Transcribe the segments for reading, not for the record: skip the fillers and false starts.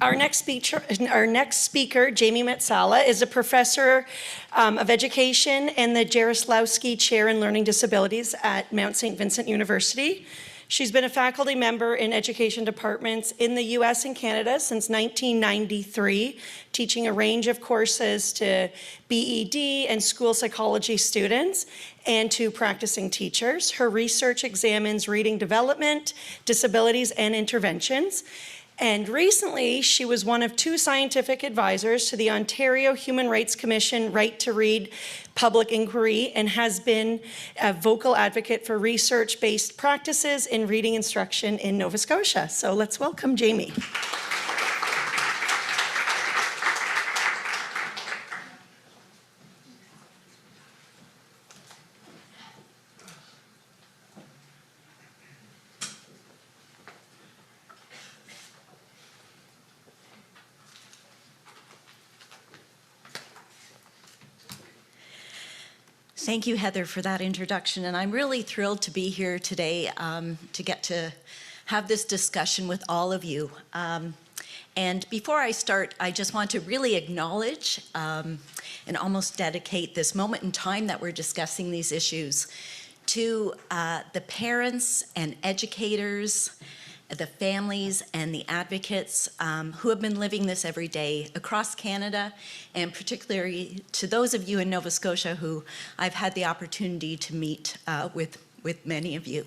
Our next speaker, Jamie Metsala, is a professor of education and the Jaroslawski Chair in Learning Disabilities at Mount St. Vincent University. She's been a faculty member in education departments in the US and Canada since 1993, teaching a range of courses to BED and school psychology students and to practicing teachers. Her research examines reading development, disabilities, and interventions. And recently, she was one of 2 scientific advisors to the Ontario Human Rights Commission Right to Read public inquiry and has been a vocal advocate for research-based practices in reading instruction in Nova Scotia. So let's welcome Jamie. Thank you, Heather, for that introduction. And I'm really thrilled to be here today to get to have this discussion with all of you. And before I start, I just want to really acknowledge and almost dedicate this moment in time that we're discussing these issues to the parents and educators, the families and the advocates who have been living this every day across Canada, and particularly to those of you in Nova Scotia who I've had the opportunity to meet with many of you.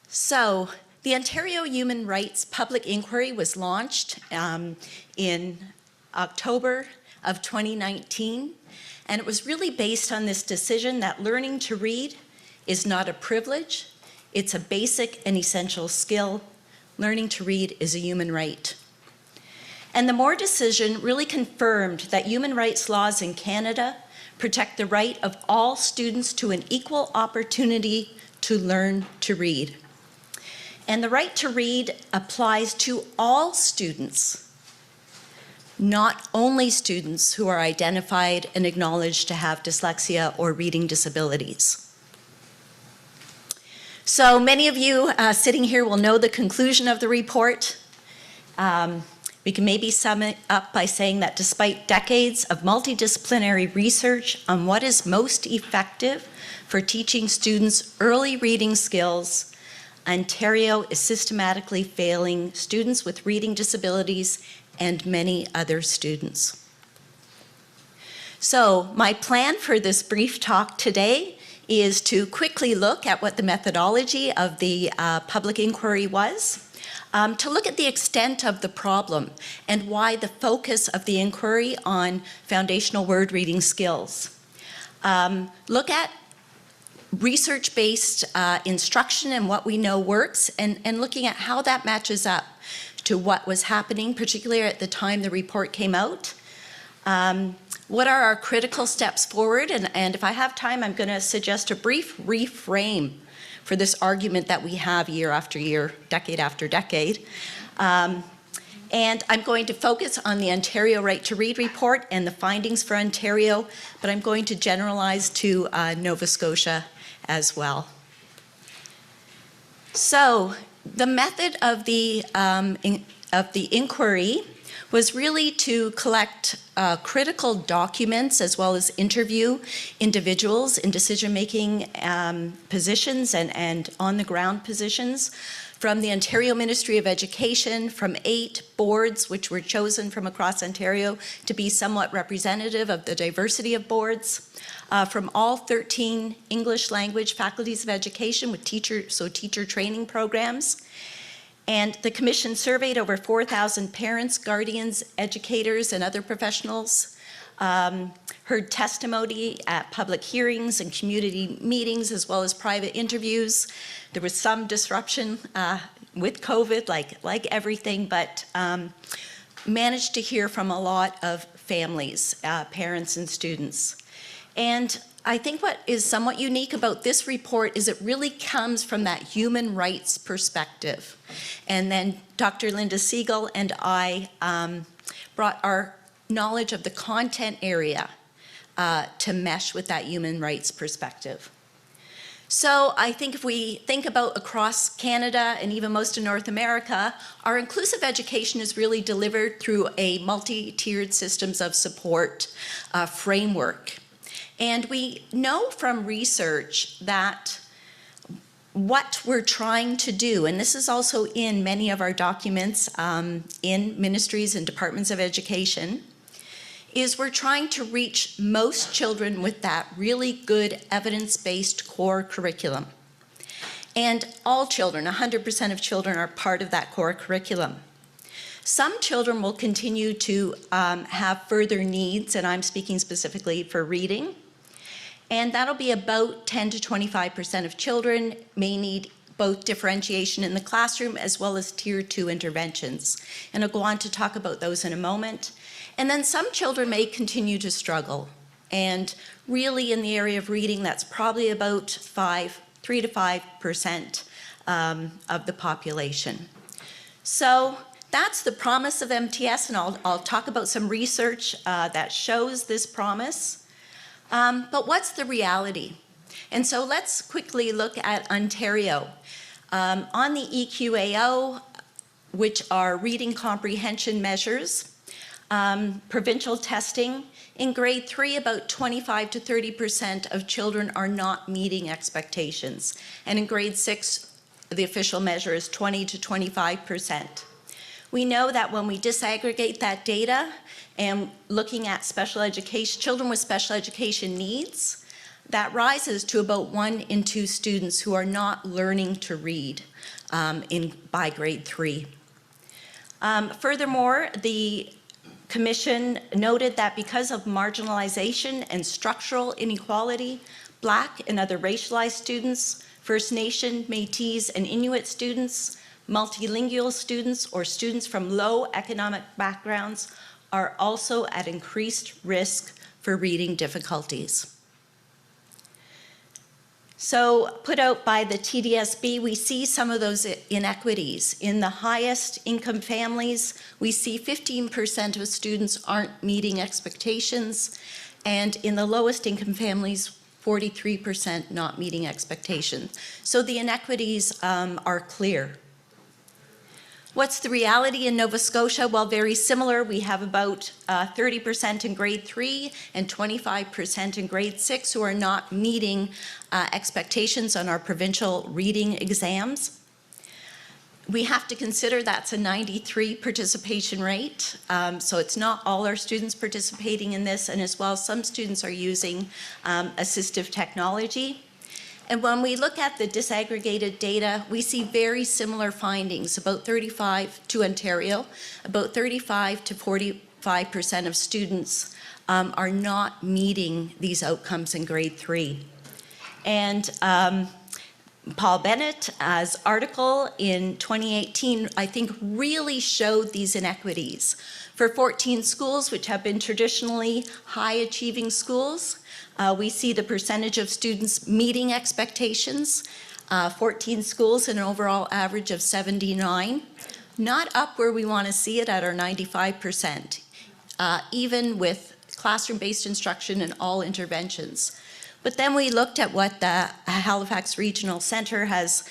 So the Ontario Human Rights Public Inquiry was launched in October of 2019, and it was really based on this decision that learning to read is not a privilege. It's a basic and essential skill. Learning to read is a human right. And the Moore decision really confirmed that human rights laws in Canada protect the right of all students to an equal opportunity to learn to read. And the right to read applies to all students, not only students who are identified and acknowledged to have dyslexia or reading disabilities. So many of you sitting here will know the conclusion of the report. We can maybe sum it up by saying that despite decades of multidisciplinary research on what is most effective for teaching students early reading skills, Ontario is systematically failing students with reading disabilities and many other students. So my plan for this brief talk today is to quickly look at what the methodology of the public inquiry was, to look at the extent of the problem and why the focus of the inquiry on foundational word reading skills. Look at research-based instruction and what we know works, and looking at how that matches up to what was happening, particularly at the time the report came out. What are our critical steps forward? And if I have time, I'm going to suggest a brief reframe for this argument that we have year after year, decade after decade. And I'm going to focus on the Ontario Right to Read report and the findings for Ontario, but I'm going to generalize to Nova Scotia as well. So the method of the inquiry was really to collect critical documents as well as interview individuals in decision-making positions and on-the-ground positions from the Ontario Ministry of Education, from 8 boards which were chosen from across Ontario to be somewhat representative of the diversity of boards, from all 13 English language faculties of education with teacher training programs. And the Commission surveyed over 4,000 parents, guardians, educators, and other professionals, heard testimony at public hearings and community meetings, as well as private interviews. There was some disruption with COVID, like everything, but managed to hear from a lot of families, parents, and students. And I think what is somewhat unique about this report is it really comes from that human rights perspective. And then Dr. Linda Siegel and I brought our knowledge of the content area to mesh with that human rights perspective. So I think if we think about across Canada and even most of North America, our inclusive education is really delivered through a multi-tiered systems of support framework. And we know from research that what we're trying to do, and this is also in many of our documents in ministries and departments of education, is we're trying to reach most children with that really good evidence-based core curriculum. And all children, 100% of children, are part of that core curriculum. Some children will continue to have further needs, and I'm speaking specifically for reading. And that'll be about 10 to 25% of children may need both differentiation in the classroom as well as tier 2 interventions. And I'll go on to talk about those in a moment. And then some children may continue to struggle. And really in the area of reading, that's probably about 3 to 5% of the population. So that's the promise of MTS, and I'll talk about some research that shows this promise. But what's the reality? And so let's quickly look at Ontario. On the EQAO, which are reading comprehension measures, provincial testing, in grade 3, about 25 to 30% of children are not meeting expectations. And in grade 6, the official measure is 20 to 25%. We know that when we disaggregate that data and looking at special education, children with special education needs, that rises to about 1 in 2 students who are not learning to read by grade 3. Furthermore, the Commission noted that because of marginalization and structural inequality, Black and other racialized students, First Nation, Métis, and Inuit students, multilingual students, or students from low economic backgrounds are also at increased risk for reading difficulties. So put out by the TDSB, we see some of those inequities. In the highest income families, we see 15% of students aren't meeting expectations, and in the lowest income families, 43% not meeting expectations. So the inequities are clear. What's the reality in Nova Scotia? Well, very similar. We have about 30% in grade 3 and 25% in grade 6 who are not meeting expectations on our provincial reading exams. We have to consider that's a 93 participation rate, so it's not all our students participating in this, and as well, some students are using assistive technology. And when we look at the disaggregated data, we see very similar findings, about 35 to Ontario, about 35 to 45% of students are not meeting these outcomes in grade 3. And Paul Bennett's article in 2018, I think, really showed these inequities. For 14 schools, which have been traditionally high-achieving schools, we see the percentage of students meeting expectations, 14 schools, an overall average of 79, not up where we want to see it at our 95%, even with classroom-based instruction and all interventions. But then we looked at what the Halifax Regional Centre has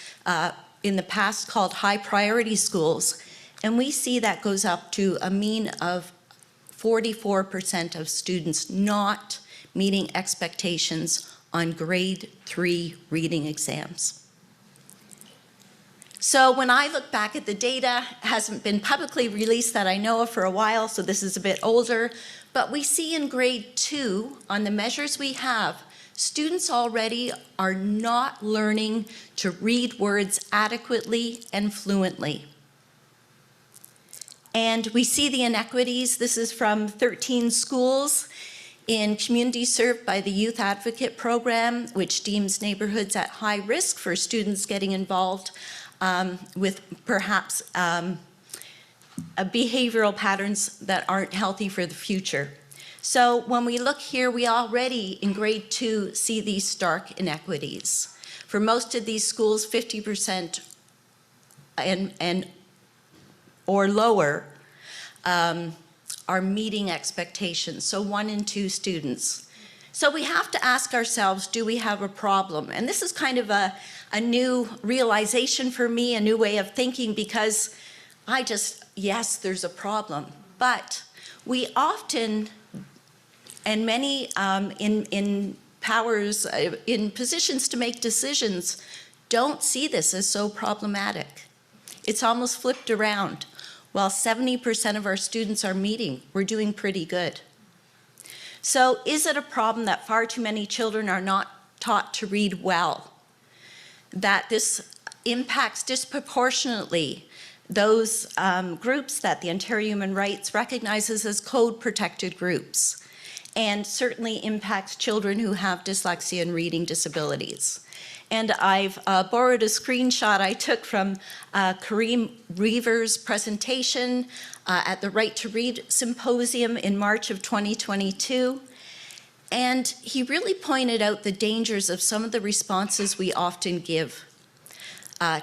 in the past called high priority schools, and we see that goes up to a mean of 44% of students not meeting expectations on grade 3 reading exams. So when I look back at the data, it hasn't been publicly released that I know of for a while, so this is a bit older, but we see in grade 2, on the measures we have, students already are not learning to read words adequately and fluently. And we see the inequities. This is from 13 schools in communities served by the Youth Advocate Program, which deems neighborhoods at high risk for students getting involved with perhaps behavioral patterns that aren't healthy for the future. So when we look here, we already in grade 2 see these stark inequities. For most of these schools, 50% or lower are meeting expectations, so 1 in 2 students. So we have to ask ourselves, do we have a problem? And this is kind of a new realization for me, a new way of thinking, because yes, there's a problem. But we often, and many in powers, in positions to make decisions, don't see this as so problematic. It's almost flipped around. While 70% of our students are meeting, we're doing pretty good. So is it a problem that far too many children are not taught to read well? That this impacts disproportionately those groups that the Ontario Human Rights recognizes as code-protected groups, and certainly impacts children who have dyslexia and reading disabilities. And I've borrowed a screenshot I took from Kareem Reaver's presentation at the Right to Read Symposium in March of 2022. And he really pointed out the dangers of some of the responses we often give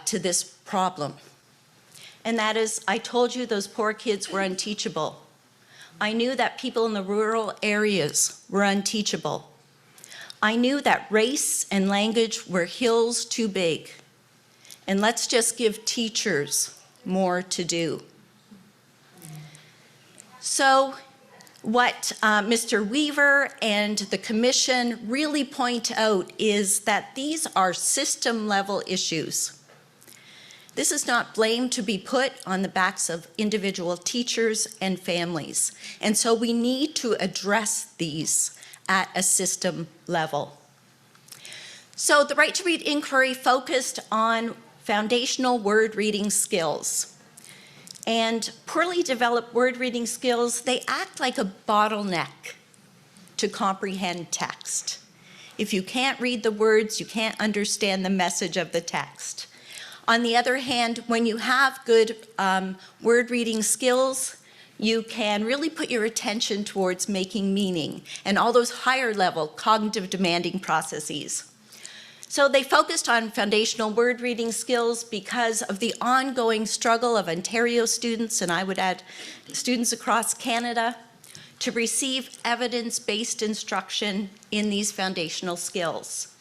to this problem. And that is, I told you those poor kids were unteachable. I knew that people in the rural areas were unteachable. I knew that race and language were hills too big. And let's just give teachers more to do. So what Mr. Weaver and the Commission really point out is that these are system-level issues. This is not blame to be put on the backs of individual teachers and families. And so we need to address these at a system level. So the Right to Read inquiry focused on foundational word reading skills. And poorly developed word reading skills, they act like a bottleneck to comprehend text. If you can't read the words, you can't understand the message of the text. On the other hand, when you have good word reading skills, you can really put your attention towards making meaning and all those higher level cognitive demanding processes. So they focused on foundational word reading skills because of the ongoing struggle of Ontario students, and I would add students across Canada, to receive evidence-based instruction in these foundational skills.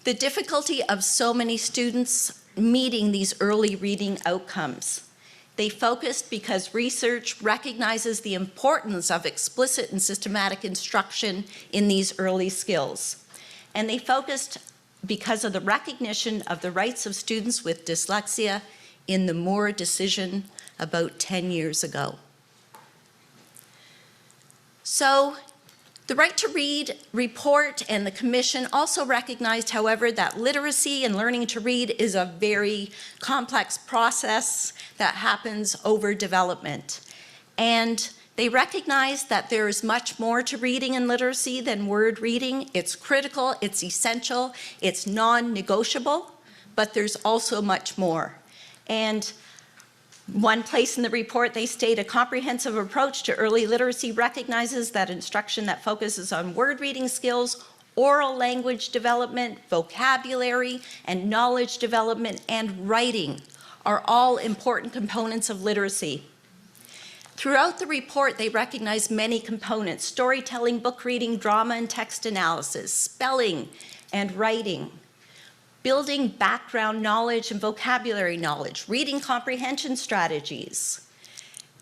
The difficulty of so many students meeting these early reading outcomes. They focused because research recognizes the importance of explicit and systematic instruction in these early skills. And they focused because of the recognition of the rights of students with dyslexia in the Moore decision about 10 years ago. So the Right to Read report and the Commission also recognized, however, that literacy and learning to read is a very complex process that happens over development. And they recognize that there is much more to reading and literacy than word reading. It's critical, it's essential, it's non-negotiable, but there's also much more. And one place in the report, they state a comprehensive approach to early literacy recognizes that instruction that focuses on word reading skills, oral language development, vocabulary, and knowledge development, and writing are all important components of literacy. Throughout the report, they recognize many components: storytelling, book reading, drama and text analysis, spelling and writing, building background knowledge and vocabulary knowledge, reading comprehension strategies.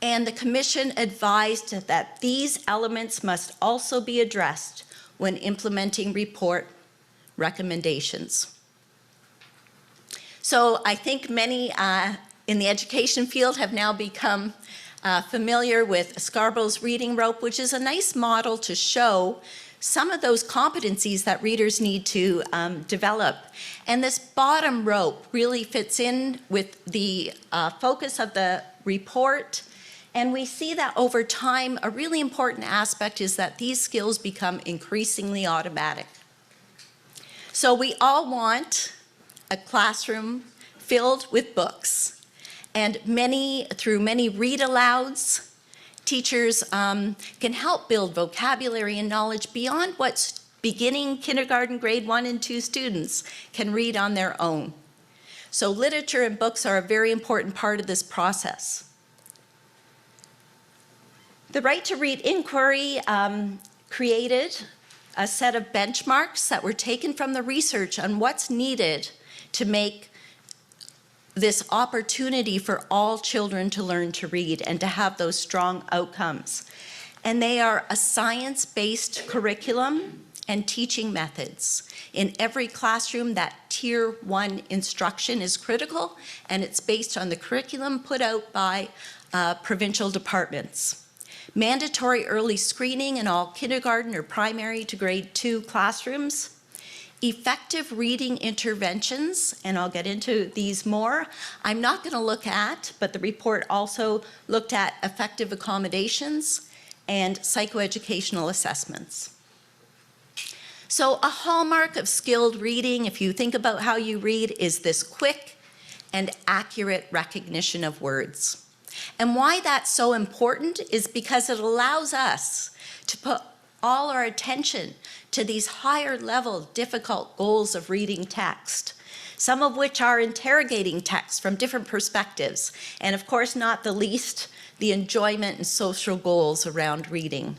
And the Commission advised that these elements must also be addressed when implementing report recommendations. So I think many in the education field have now become familiar with Scarborough's reading rope, which is a nice model to show some of those competencies that readers need to develop. And this bottom rope really fits in with the focus of the report. And we see that over time, a really important aspect is that these skills become increasingly automatic. So we all want a classroom filled with books. And through many read-alouds, teachers can help build vocabulary and knowledge beyond what beginning kindergarten grade 1 and 2 students can read on their own. So literature and books are a very important part of this process. The Right to Read inquiry created a set of benchmarks that were taken from the research on what's needed to make this opportunity for all children to learn to read and to have those strong outcomes. And they are a science-based curriculum and teaching methods. In every classroom, that Tier 1 instruction is critical, and it's based on the curriculum put out by provincial departments. Mandatory early screening in all kindergarten or primary to grade 2 classrooms. Effective reading interventions, and I'll get into these more. I'm not going to look at, but the report also looked at effective accommodations and psychoeducational assessments. So a hallmark of skilled reading, if you think about how you read, is this quick and accurate recognition of words. And why that's so important is because it allows us to put all our attention to these higher level difficult goals of reading text, some of which are interrogating text from different perspectives, and of course not the least, the enjoyment and social goals around reading.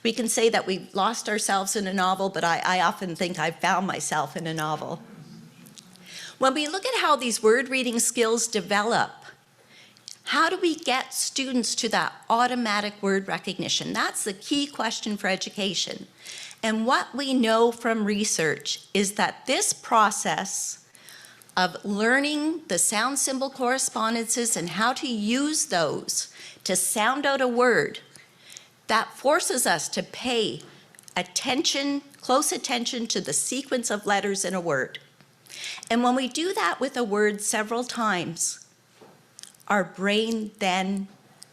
We can say that we've lost ourselves in a novel, but I often think I've found myself in a novel. When we look at how these word reading skills develop, how do we get students to that automatic word recognition? That's the key question for education. And what we know from research is that this process of learning the sound symbol correspondences and how to use those to sound out a word, that forces us to pay attention, close attention to the sequence of letters in a word. And when we do that with a word several times, our brain then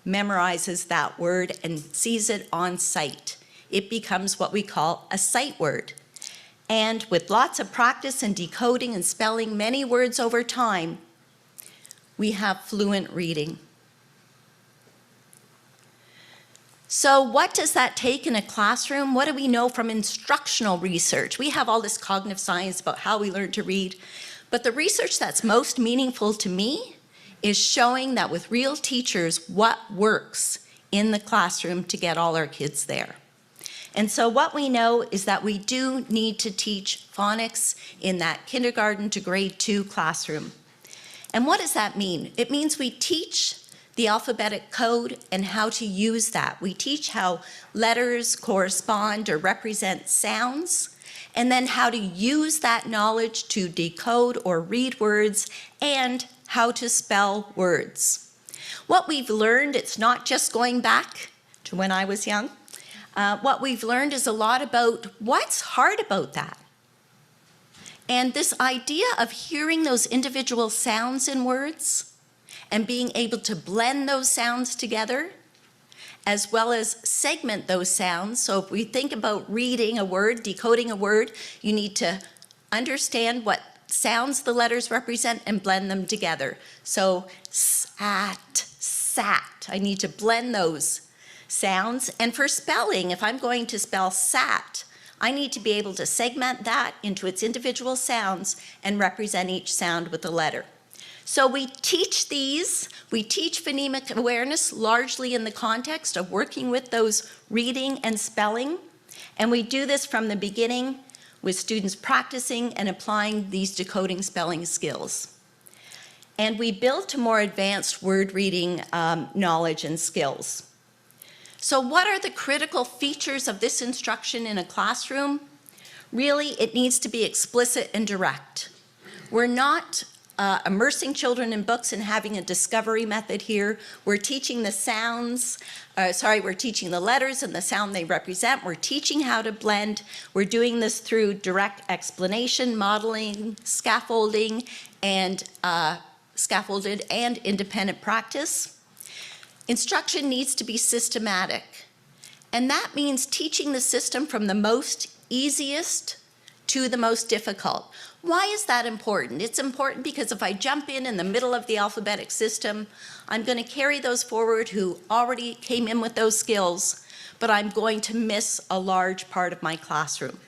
memorizes that word and sees it on sight. It becomes what we call a sight word. And with lots of practice and decoding and spelling many words over time, we have fluent reading. So what does that take in a classroom? What do we know from instructional research? We have all this cognitive science about how we learn to read, but the research that's most meaningful to me is showing that with real teachers, what works in the classroom to get all our kids there. And so what we know is that we do need to teach phonics in that kindergarten to grade 2 classroom. And what does that mean? It means we teach the alphabetic code and how to use that. We teach how letters correspond or represent sounds, and then how to use that knowledge to decode or read words and how to spell words. What we've learned, it's not just going back to when I was young. What we've learned is a lot about what's hard about that. And this idea of hearing those individual sounds in words and being able to blend those sounds together, as well as segment those sounds. So if we think about reading a word, decoding a word, you need to understand what sounds the letters represent and blend them together. So sat, sat, I need to blend those sounds. And for spelling, if I'm going to spell sat, I need to be able to segment that into its individual sounds and represent each sound with a letter. So we teach these, we teach phonemic awareness largely in the context of working with those reading and spelling. And we do this from the beginning with students practicing and applying these decoding spelling skills. And we build to more advanced word reading knowledge and skills. So what are the critical features of this instruction in a classroom? Really, it needs to be explicit and direct. We're not immersing children in books and having a discovery method here. We're teaching the sounds, we're teaching the letters and the sound they represent. We're teaching how to blend. We're doing this through direct explanation, modeling, scaffolding, and scaffolded and independent practice. Instruction needs to be systematic. And that means teaching the system from the most easiest to the most difficult. Why is that important? It's important because if I jump in the middle of the alphabetic system, I'm going to carry those forward who already came in with those skills, but I'm going to miss a large part of my classroom.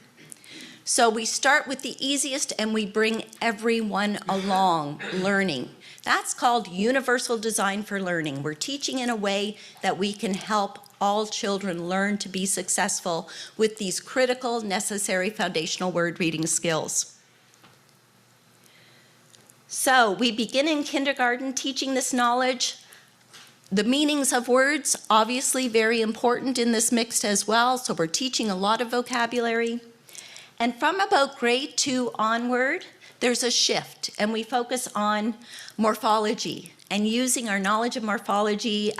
So we start with the easiest and we bring everyone along learning. That's called universal design for learning. We're teaching in a way that we can help all children learn to be successful with these critical, necessary foundational word reading skills. So we begin in kindergarten teaching this knowledge. The meanings of words, obviously very important in this mixed as well, so we're teaching a lot of vocabulary. And from about grade 2 onward, there's a shift, and we focus on morphology and using our knowledge of morphology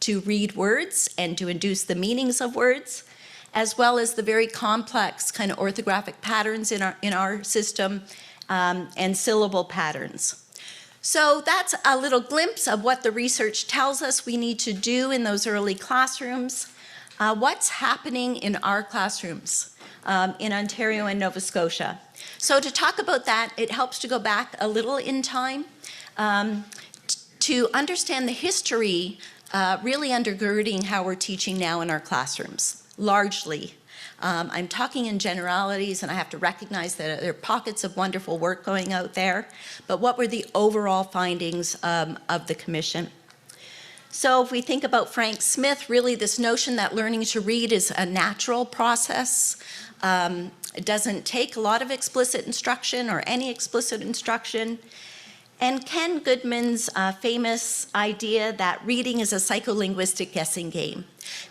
to read words and to induce the meanings of words, as well as the very complex kind of orthographic patterns in our system and syllable patterns. So that's a little glimpse of what the research tells us we need to do in those early classrooms. What's happening in our classrooms in Ontario and Nova Scotia? So to talk about that, it helps to go back a little in time to understand the history really undergirding how we're teaching now in our classrooms, largely. I'm talking in generalities, and I have to recognize that there are pockets of wonderful work going out there, but what were the overall findings of the commission? So if we think about Frank Smith, really this notion that learning to read is a natural process. It doesn't take a lot of explicit instruction or any explicit instruction. And Ken Goodman's famous idea that reading is a psycholinguistic guessing game,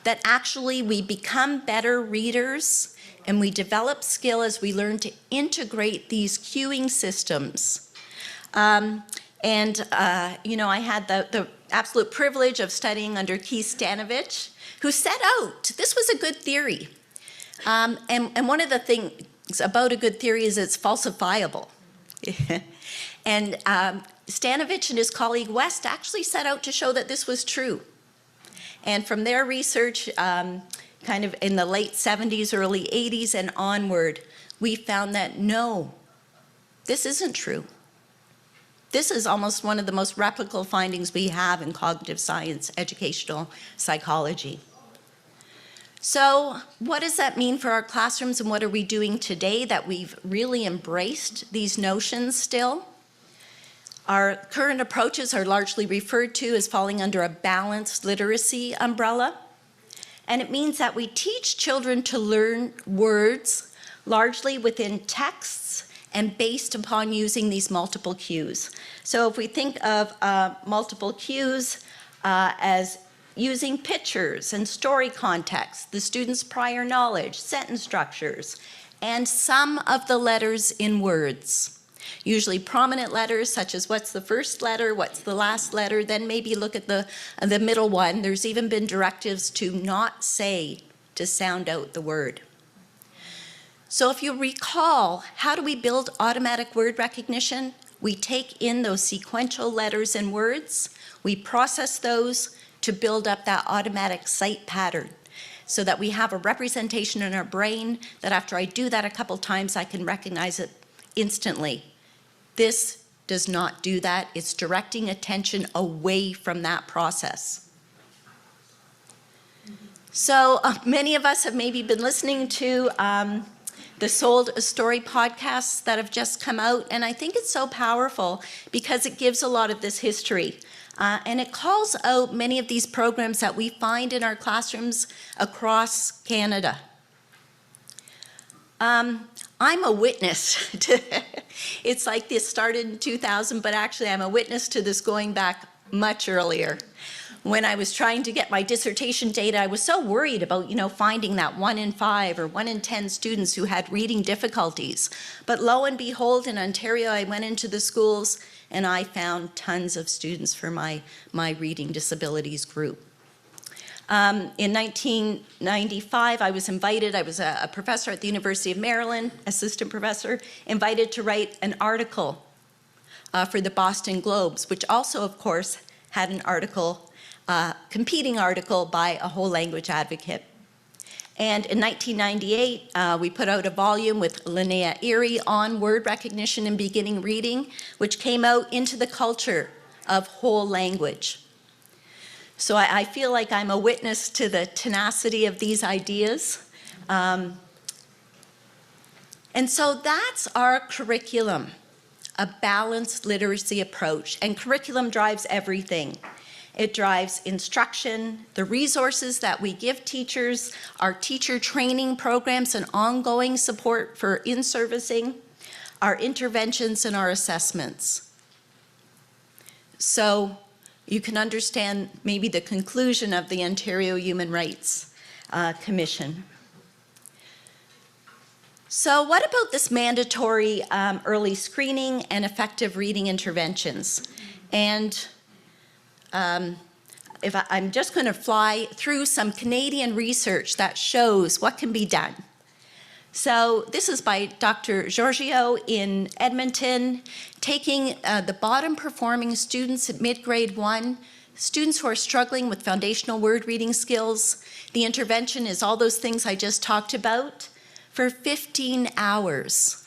that actually we become better readers and we develop skill as we learn to integrate these cueing systems. You know, I had the absolute privilege of studying under Keith Stanovich, who set out, this was a good theory. And one of the things about a good theory is it's falsifiable. And Stanovich and his colleague West actually set out to show that this was true. And from their research, kind of in the late 70s, early 80s and onward, we found that no, this isn't true. This is almost one of the most replicable findings we have in cognitive science, educational psychology. So what does that mean for our classrooms, and what are we doing today that we've really embraced these notions still? Our current approaches are largely referred to as falling under a balanced literacy umbrella. And it means that we teach children to learn words largely within texts and based upon using these multiple cues. So if we think of multiple cues as using pictures and story context, the student's prior knowledge, sentence structures, and some of the letters in words. Usually prominent letters such as what's the first letter, what's the last letter, then maybe look at the middle one. There's even been directives to not say, to sound out the word. So if you recall, how do we build automatic word recognition? We take in those sequential letters and words, we process those to build up that automatic sight pattern so that we have a representation in our brain that after I do that a couple times, I can recognize it instantly. This does not do that. It's directing attention away from that process. So many of us have maybe been listening to the Sold a Story podcasts that have just come out, and I think it's so powerful because it gives a lot of this history. And it calls out many of these programs that we find in our classrooms across Canada. I'm a witness to, it's like this started in 2000, but actually I'm a witness to this going back much earlier. When I was trying to get my dissertation data, I was so worried about, finding that 1 in 5 or 1 in 10 students who had reading difficulties. But lo and behold, in Ontario, I went into the schools and I found tons of students for my reading disabilities group. In 1995, I was invited, I was a professor at the University of Maryland, assistant professor, invited to write an article for the Boston Globes, which also, of course, had an article, competing article by a whole language advocate. And in 1998, we put out a volume with Linnea Erie on word recognition and beginning reading, which came out into the culture of whole language. So I feel like I'm a witness to the tenacity of these ideas. And And so that's our curriculum, a balanced literacy approach. And curriculum drives everything. It drives instruction, the resources that we give teachers, our teacher training programs and ongoing support for in-servicing, our interventions and our assessments. So you can understand maybe the conclusion of the Ontario Human Rights Commission. So what about this mandatory early screening and effective reading interventions? And I'm just going to fly through some Canadian research that shows what can be done. So this is by Dr. Giorgio in Edmonton, taking the bottom performing students at mid-grade 1, students who are struggling with foundational word reading skills. The intervention is all those things I just talked about, for 15 hours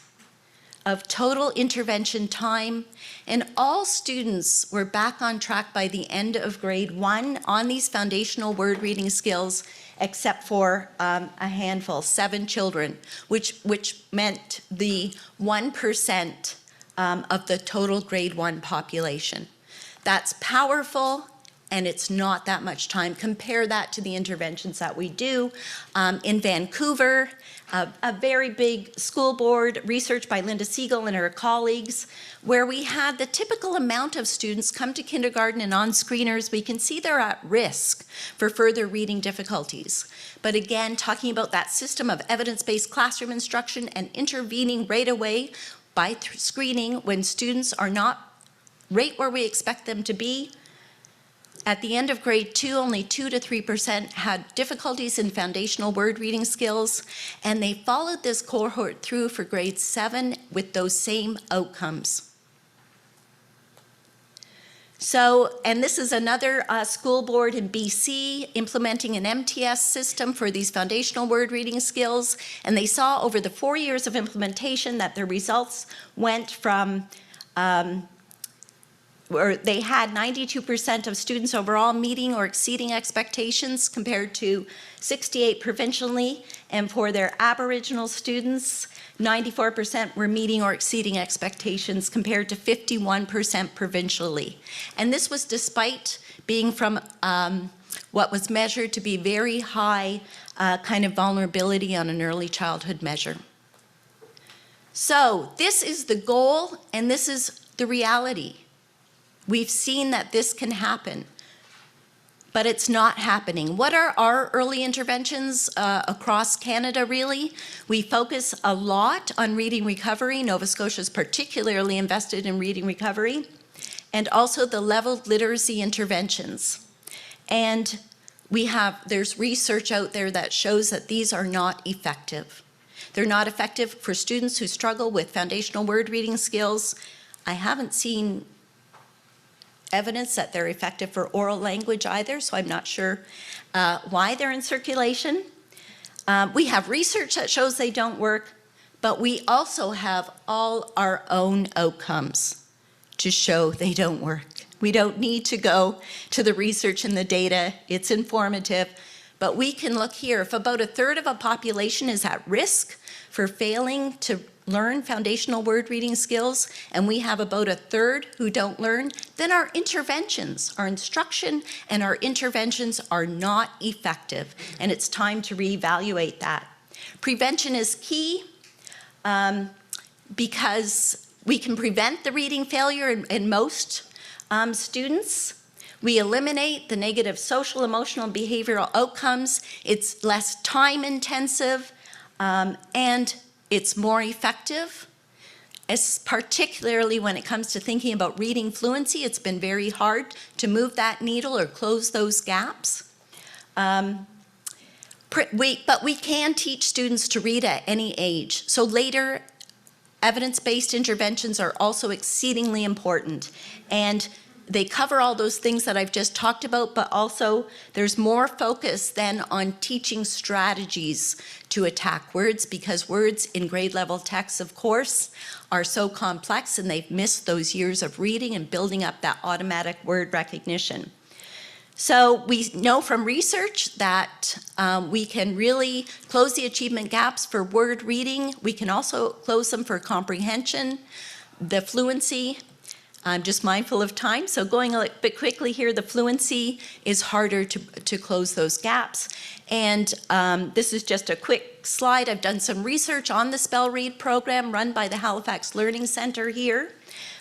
of total intervention time, and all students were back on track by the end of grade 1 on these foundational word reading skills, except for a handful, 7 children, which meant the 1% of the total grade 1 population. That's powerful, and it's not that much time. Compare that to the interventions that we do in Vancouver, a very big school board, research by Linda Siegel and her colleagues, where we had the typical amount of students come to kindergarten and on screeners. We can see they're at risk for further reading difficulties. But again, talking about that system of evidence-based classroom instruction and intervening right away by screening when students are not right where we expect them to be. At the end of grade 2, only 2 to 3% had difficulties in foundational word reading skills, and they followed this cohort through for grade 7 with those same outcomes. So, and this is another school board in BC implementing an MTS system for these foundational word reading skills, and they saw over the 4 years of implementation that their results went from where they had 92% of students overall meeting or exceeding expectations compared to 68 provincially, and for their Aboriginal students, 94% were meeting or exceeding expectations compared to 51% provincially. And this was despite being from what was measured to be very high kind of vulnerability on an early childhood measure. So this is the goal, and this is the reality. We've seen that this can happen, but it's not happening. What are our early interventions across Canada, really? We focus a lot on reading recovery. Nova Scotia is particularly invested in reading recovery, and also the leveled literacy interventions. And there's research out there that shows that these are not effective. They're not effective for students who struggle with foundational word reading skills. I haven't seen evidence that they're effective for oral language either, so I'm not sure why they're in circulation. We have research that shows they don't work, but we also have all our own outcomes to show they don't work. We don't need to go to the research and the data. It's informative, but we can look here. If about a third of a population is at risk for failing to learn foundational word reading skills, and we have about a third who don't learn, then our interventions, our instruction and our interventions are not effective, and it's time to reevaluate that. Prevention is key because we can prevent the reading failure in most students. We eliminate the negative social, emotional, and behavioral outcomes. It's less time intensive, and it's more effective, particularly when it comes to thinking about reading fluency. It's been very hard to move that needle or close those gaps. But we can teach students to read at any age. So later, evidence-based interventions are also exceedingly important. And they cover all those things that I've just talked about, but also there's more focus then on teaching strategies to attack words, because words in grade level texts, of course, are so complex, and they've missed those years of reading and building up that automatic word recognition. So we know from research that we can really close the achievement gaps for word reading. We can also close them for comprehension, the fluency. I'm just mindful of time, so going a bit quickly here, the fluency is harder to close those gaps. And this is just a quick slide. I've done some research on the Spell Read program run by the Halifax Learning Centre here.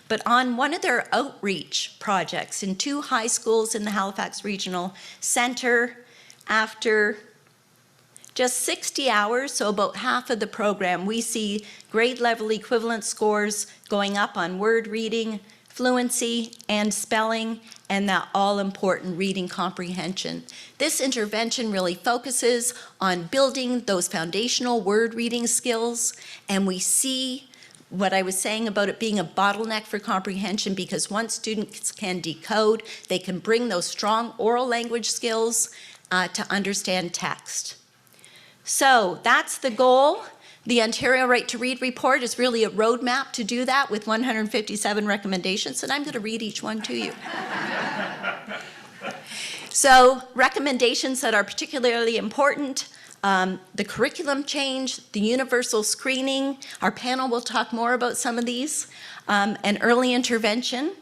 But on one of their outreach projects in 2 high schools in the Halifax Regional Centre, after just 60 hours, so about half of the program, we see grade level equivalent scores going up on word reading, fluency, and spelling, and that all-important reading comprehension. This intervention really focuses on building those foundational word reading skills, and we see what I was saying about it being a bottleneck for comprehension, because once students can decode, they can bring those strong oral language skills to understand text. So that's the goal. The Ontario Right to Read report is really a roadmap to do that with 157 recommendations, and I'm going to read each one to you. So recommendations that are particularly important: the curriculum change, the universal screening. Our panel will talk more about some of these, and early intervention.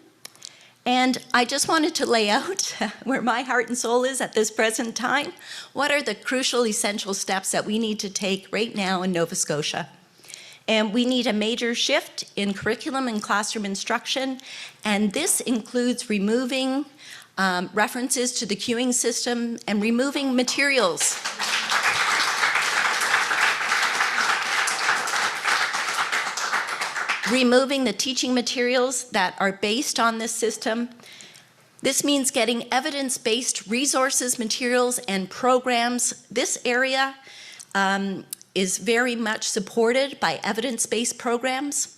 And I just wanted to lay out where my heart and soul is at this present time. What are the crucial, essential steps that we need to take right now in Nova Scotia? And we need a major shift in curriculum and classroom instruction, and this includes removing references to the queuing system and removing materials. Removing the teaching materials that are based on this system. This means getting evidence-based resources, materials, and programs. This area is very much supported by evidence-based programs.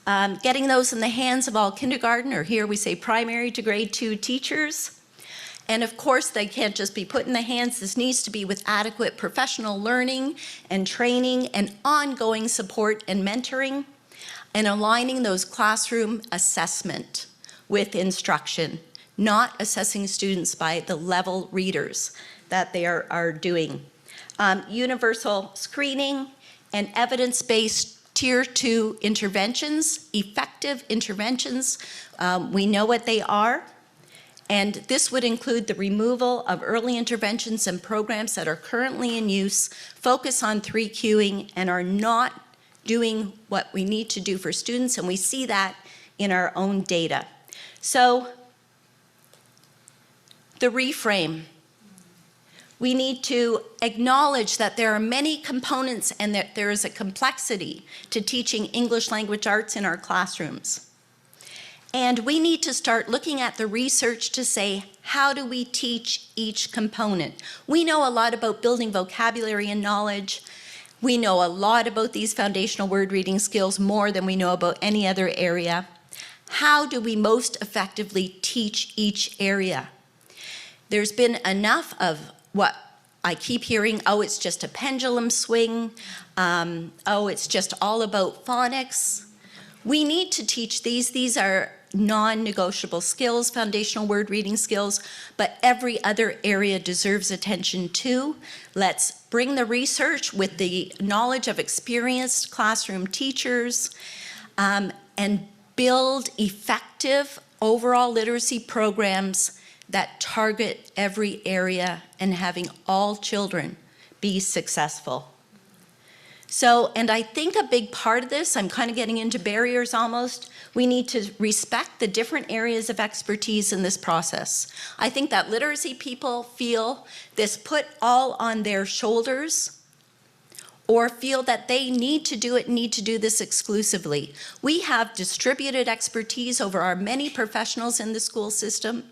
Getting those in the hands of all kindergarten, or here we say primary to grade 2 teachers. And of course, they can't just be put in the hands. This needs to be with adequate professional learning and training and ongoing support and mentoring, and aligning those classroom assessment with instruction, not assessing students by the level readers that they are doing. Universal screening and evidence-based Tier 2 interventions, effective interventions. We know what they are. And this would include the removal of early interventions and programs that are currently in use, focus on 3 queuing, and are not doing what we need to do for students, and we see that in our own data. So, the reframe. We need to acknowledge that there are many components and that there is a complexity to teaching English language arts in our classrooms. And we need to start looking at the research to say, how do we teach each component? We know a lot about building vocabulary and knowledge. We know a lot about these foundational word reading skills, more than we know about any other area. How do we most effectively teach each area? There's been enough of what I keep hearing, oh, it's just a pendulum swing, oh, it's just all about phonics. We need to teach these. These are non-negotiable skills, foundational word reading skills, but every other area deserves attention too. Let's bring the research with the knowledge of experienced classroom teachers, and build effective overall literacy programs that target every area and having all children be successful. So, and I think a big part of this, I'm kind of getting into barriers almost, we need to respect the different areas of expertise in this process. I think that literacy people feel this put all on their shoulders, or feel that they need to do it, need to do this exclusively. We have distributed expertise over our many professionals in the school system,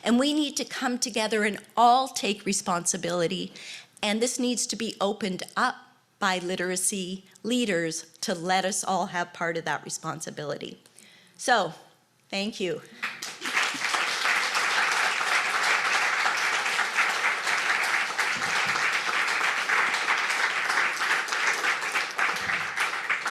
and we need to come together and all take responsibility, and this needs to be opened up by literacy leaders to let us all have part of that responsibility. So, thank you.